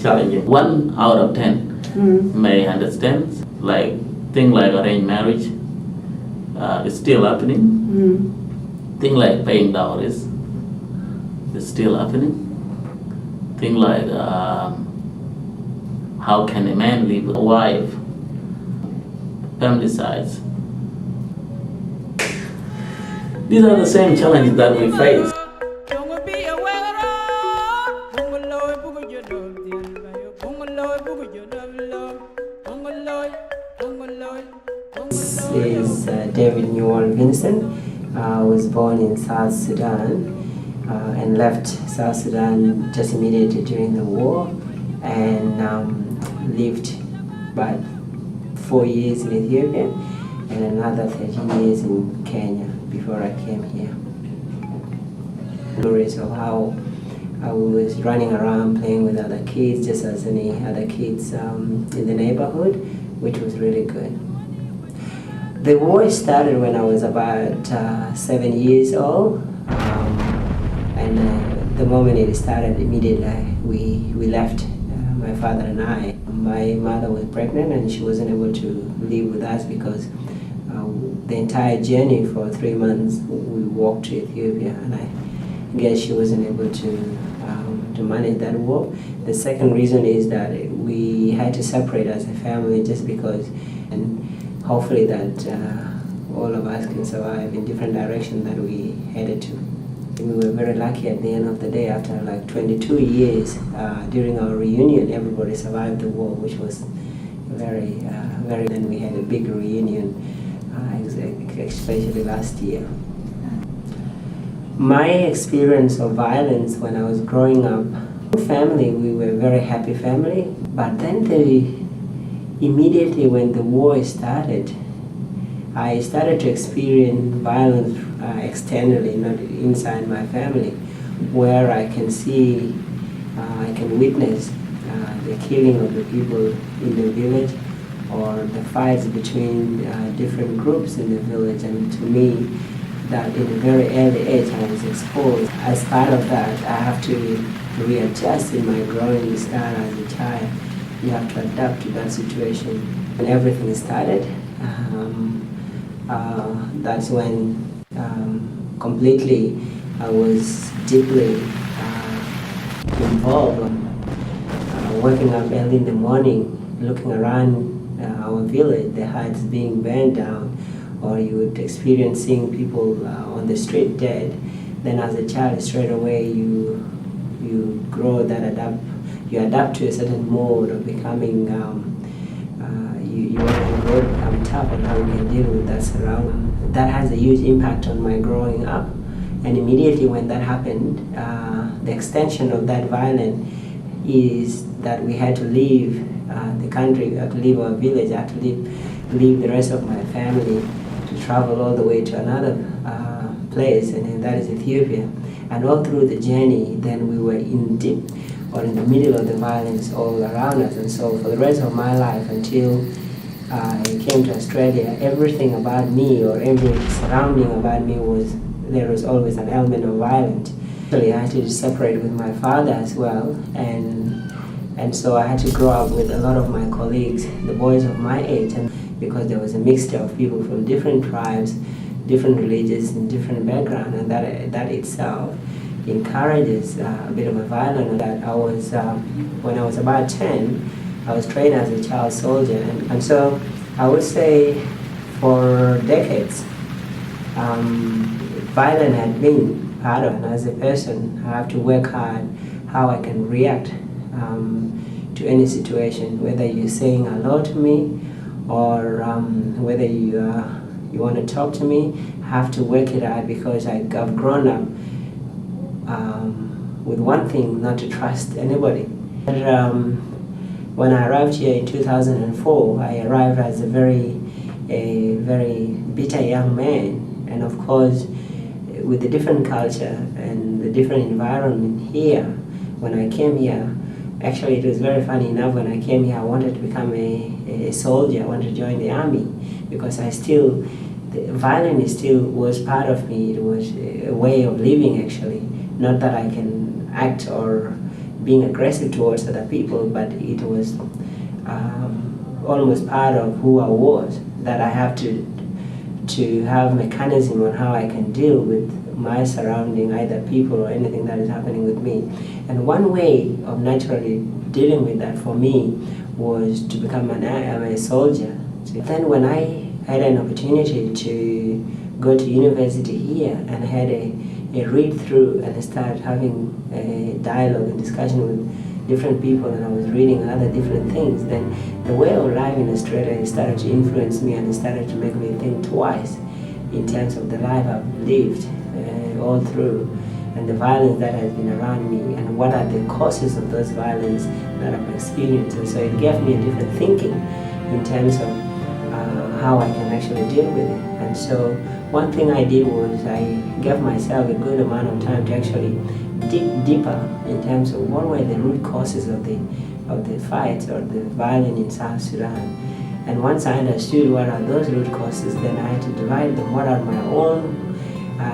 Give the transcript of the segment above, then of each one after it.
challenging. 1 out of 10 may understand, like thing like arranged marriage is still happening. Thing like paying dowries is still happening. Thing like how can a man live with a wife, family sides. These are the same challenges that we face. This is David Newell Vincent. I was born in South Sudan and left South Sudan just immediately during the war, and lived about 4 years in Ethiopia and another 13 years in Kenya before I came here. Stories of how I was running around playing with other kids, just as any other kids in the neighborhood, which was really good. The war started when I was about 7 years old, and the moment it started, immediately we left, my father and I. My mother was pregnant and she wasn't able to live with us because the entire journey for 3 months we walked to Ethiopia, and I guess she wasn't able to manage that war. The second reason is that we had to separate as a family just because, and hopefully that all of us can survive in different directions that we headed to. We were very lucky at the end of the day. After like 22 years, during our reunion, everybody survived the war, which was very. Then we had a big reunion, especially last year. My experience of violence when I was growing up, family, we were a very happy family, but then immediately when the war started, I started to experience violence externally, not inside my family, where I can see, I can witness the killing of the people in the village, or the fights between different groups in the village. And to me, that in a very early age I was exposed. As part of that, I have to readjust in my growing style as a child. You have to adapt to that situation. When everything started, that's when completely I was deeply involved. Waking up early in the morning, looking around our village, the huts being burned down, or you would experience seeing people on the street dead. Then as a child, straight away you grow that you adapt to a certain mode of becoming, you want to grow to become tough, and how you can deal with that surrounding. That has a huge impact on my growing up. And immediately when that happened, the extension of that violence is that we had to leave the country, we had to leave our village, I had to leave the rest of my family to travel all the way to another place, and that is Ethiopia. And all through the journey, then we were in the middle of the violence all around us. And so for the rest of my life, until I came to Australia, everything about me, or every surrounding about me, there was always an element of violence. Actually, I had to separate with my father as well, and so I had to grow up with a lot of my colleagues, the boys of my age, and because there was a mixture of people from different tribes, different religions, and different backgrounds, and that itself encourages a bit of a violence. That I was, when I was about 10, I was trained as a child soldier, and so I would say for decades, violence had been part of it. And as a person, I have to work hard how I can react to any situation, whether you're saying hello to me, or whether you want to talk to me. I have to work it out, because I've grown up with one thing, not to trust anybody. When I arrived here in 2004, I arrived as a very bitter young man, and of course with the different culture and the different environment here. When I came here, actually it was very funny enough, when I came here I wanted to become a soldier, I wanted to join the army, because violence still was part of me. It was a way of living, actually. Not that I can act or being aggressive towards other people, but it was almost part of who I was, that I have to have mechanism on how I can deal with my surrounding, either people or anything that is happening with me. And one way of naturally dealing with that for me was to become a soldier. Then when I had an opportunity to go to university here and I had a read through and I started having a dialogue and discussion with different people, and I was reading other different things, then the way of life in Australia started to influence me, and it started to make me think twice in terms of the life I've lived all through, and the violence that has been around me, and what are the causes of those violence that I've experienced. And so it gave me a different thinking in terms of how I can actually deal with it. And so one thing I did was I gave myself a good amount of time to actually dig deeper in terms of what were the root causes of the fights or the violence in South Sudan. And once I understood what are those root causes, then I had to divide them. What are my own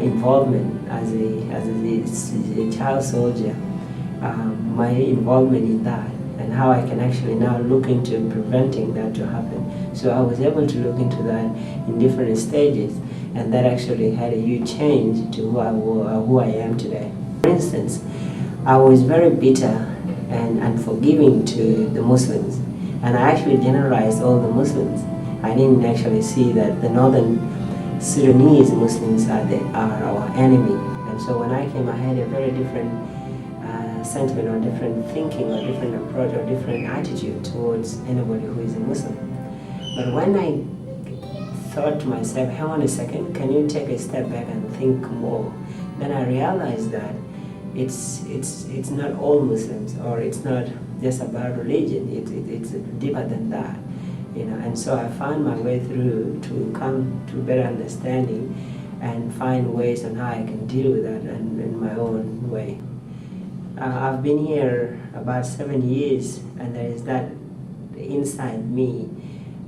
involvement as a child soldier, my involvement in that, and how I can actually now look into preventing that to happen. So I was able to look into that in different stages, and that actually had a huge change to who I am today. For instance, I was very bitter and unforgiving to the Muslims, and I actually generalized all the Muslims. I didn't actually see that the northern Sudanese Muslims are our enemy. And so when I came, I had a very different sentiment or different thinking or different approach or different attitude towards anybody who is a Muslim. But when I thought to myself, hang on a second, can you take a step back and think more? Then I realized that it's not all Muslims, or it's not just about religion, it's deeper than that. And so I found my way through to come to better understanding and find ways on how I can deal with that in my own way. I've been here about 7 years, and there is that inside me.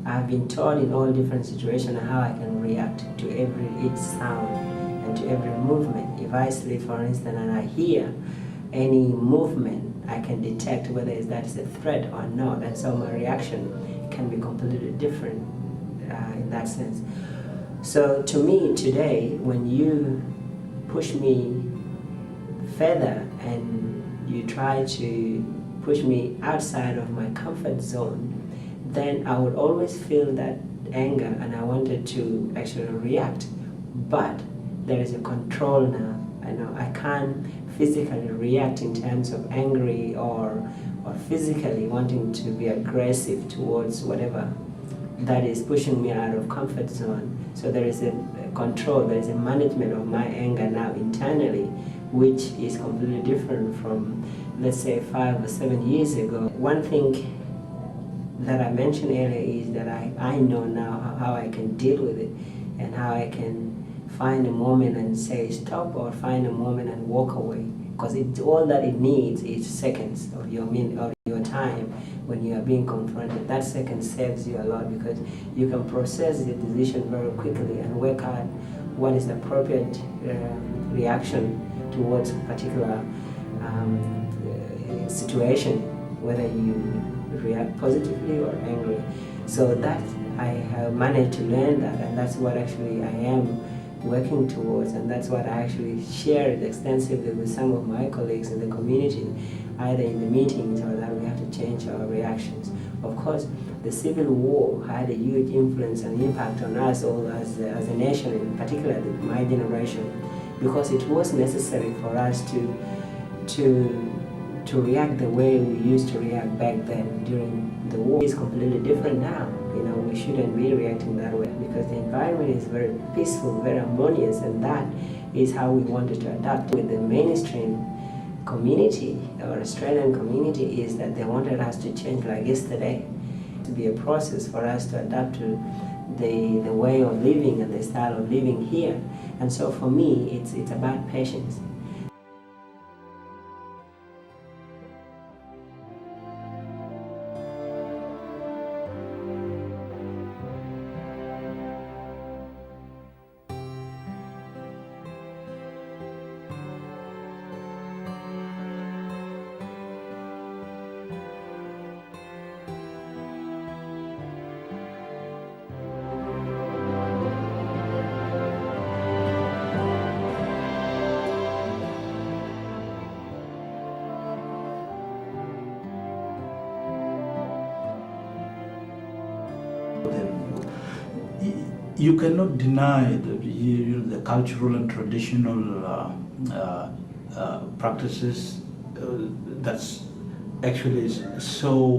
I've been taught in all different situations how I can react to each sound and to every movement. If I sleep, for instance, and I hear any movement, I can detect whether that is a threat or not, and so my reaction can be completely different in that sense. So to me today, when you push me further and you try to push me outside of my comfort zone, then I would always feel that anger and I wanted to actually react. But there is a control now. I know I can't physically react in terms of angry or physically wanting to be aggressive towards whatever that is pushing me out of comfort zone. So there is a control, there is a management of my anger now internally, which is completely different from, let's say, 5 or 7 years ago. One thing that I mentioned earlier is that I know now how I can deal with it, and how I can find a moment and say stop, or find a moment and walk away, because all that it needs is seconds of your time when you are being confronted. That second saves you a lot, because you can process the decision very quickly and work out what is the appropriate reaction towards a particular situation, whether you react positively or angry. So that I have managed to learn that, and that's what actually I am working towards, and that's what I actually shared extensively with some of my colleagues in the community, either in the meetings or that we have to change our reactions. Of course, the civil war had a huge influence and impact on us all as a nation, in particular my generation, because it was necessary for us to react the way we used to react back then during the war. It's completely different now. We shouldn't be reacting that way, because the environment is very peaceful, very harmonious, and that is how we wanted to adapt. With the mainstream community, or Australian community, is that they wanted us to change like yesterday, to be a process for us to adapt to the way of living and the style of living here. And so for me, it's about patience. You cannot deny the cultural and traditional practices that's actually so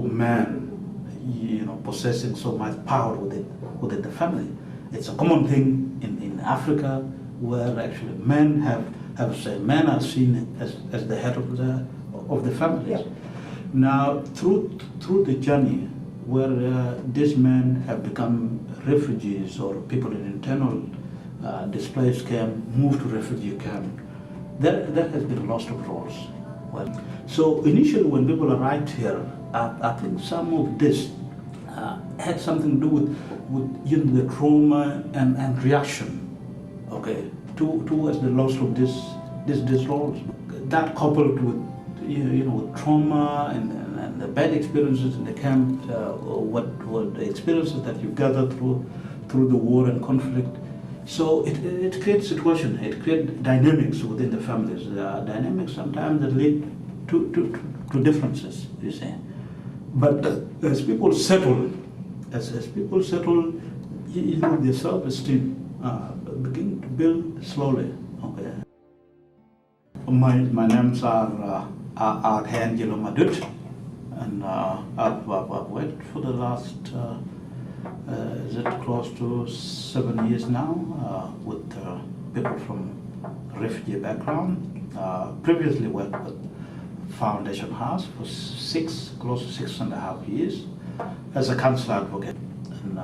possessing so much power within the family. It's a common thing in Africa where actually men men are seen as the head of the family. Yeah. Now through the journey where these men have become refugees or people in internal displaced camp, moved to refugee camp, there has been loss of roles. So initially when people arrived here, I think some of this had something to do with the trauma and reaction, okay, towards the loss of these roles. That coupled with with trauma and the bad experiences in the camp, what the experiences that you gather through the war and conflict. So it creates situation, it creates dynamics within the families. Dynamics sometimes that lead to differences, you see. But as people settle, their self-esteem begin to build slowly. Okay. My names are Angelo Madut, and I've worked for the last is it close to 7 years now with people from refugee background. Previously worked with Foundation House for close to 6.5 years as a counselor advocate. And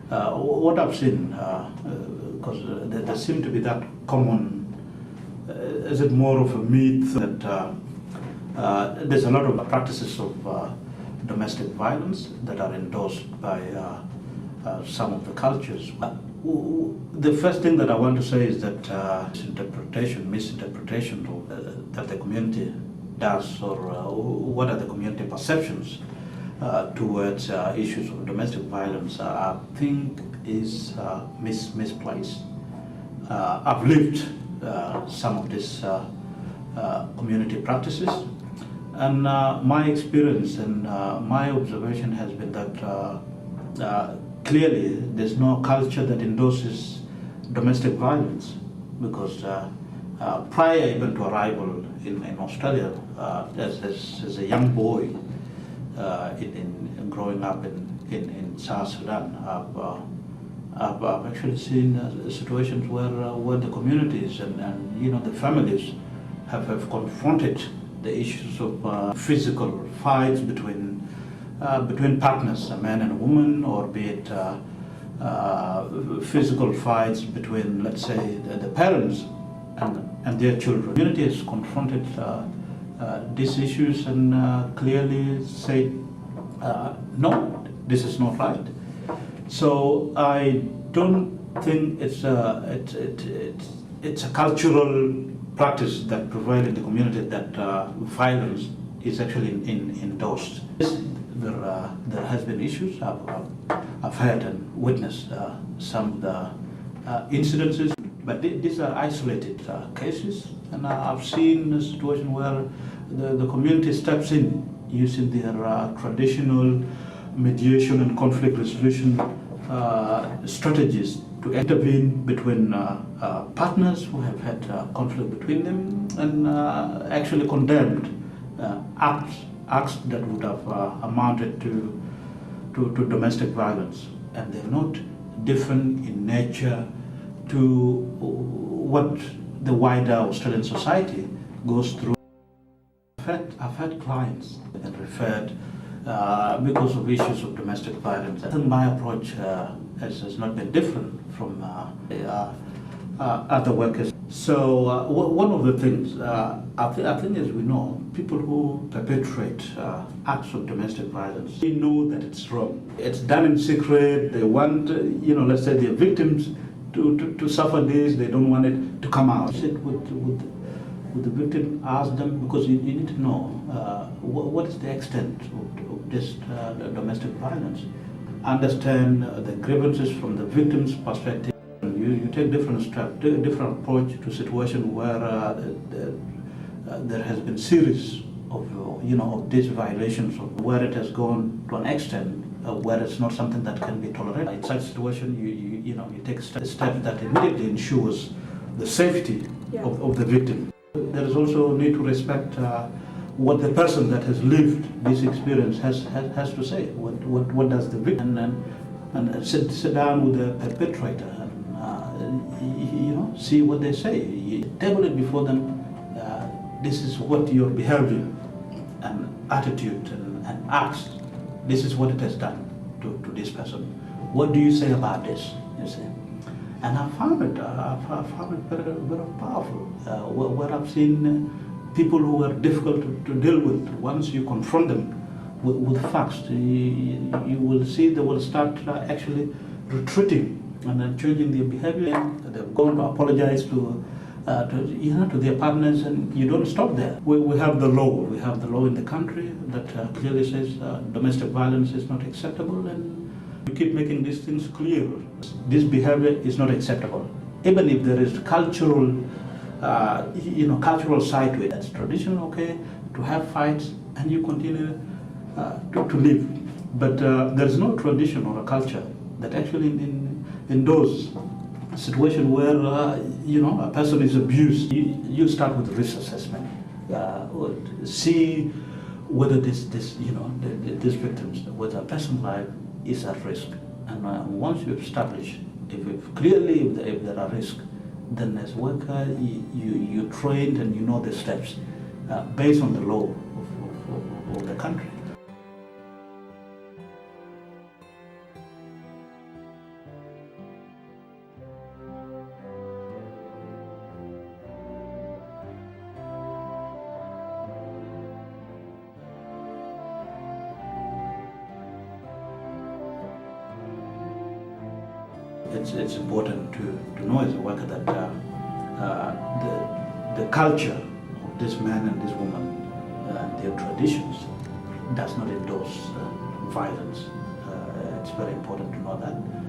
what I've seen, because there seemed to be that common, is it more of a myth that there's a lot of practices of domestic violence that are endorsed by some of the cultures. The first thing that I want to say is that misinterpretation that the community does, or what are the community perceptions towards issues of domestic violence, I think is misplaced. I've lived some of these community practices, and my experience and my observation has been that clearly there's no culture that endorses domestic violence, because prior even to arrival in Australia, as a young boy, in growing up in South Sudan, I've actually seen situations where the communities and the families have confronted the issues of physical fights between partners, a man and a woman, or be it physical fights between, let's say, the parents and their children. The community has confronted these issues and clearly said, no, this is not right. So I don't think it's a cultural practice that prevails in the community that violence is actually endorsed. There has been issues. I've heard and witnessed some of the incidences, but these are isolated cases, and I've seen a situation where the community steps in using their traditional mediation and conflict resolution strategies to intervene between partners who have had conflict between them, and actually condemned acts that would have amounted to domestic violence, and they're not different in nature to what the wider Australian society goes through. I've had clients that referred because of issues of domestic violence. I think my approach has not been different from other workers. So one of the things, I think as we know, people who perpetrate acts of domestic violence, they know that it's wrong. It's done in secret. They want, let's say the victims to suffer this. They don't want it to come out. Sit with the victim, ask them, because you need to know what is the extent of this domestic violence. Understand the grievances from the victim's perspective. You take different steps, take a different approach to a situation where there has been serious of these violations, where it has gone to an extent where it's not something that can be tolerated. In such situation, you take a step that immediately ensures the safety of the victim. There is also need to respect what the person that has lived this experience has to say. What does the victim and sit down with the perpetrator and see what they say. You table it before them. This is what your behavior and attitude and acts. This is what it has done to this person. What do you say about this? You see, and I found it very, very powerful. Where I've seen people who are difficult to deal with. Once you confront them with facts, you will see they will start actually retreating and then changing their behavior. They're going to apologize to their partners, and you don't stop there. We have the law. We have the law in the country that clearly says domestic violence is not acceptable, and we keep making these things clear. This behavior is not acceptable, even if there is cultural side to it. It's traditional, okay, to have fights, and you continue to live. But there's no tradition or a culture that actually in those situations where a person is abused, you start with risk assessment. See whether these victims, whether a person's life is at risk, and once you establish if there are risks, then as worker you trained and you know the steps based on the law of the country. It's important to know as a worker that the culture of this man and this woman and their traditions does not endorse violence. It's very important to know that.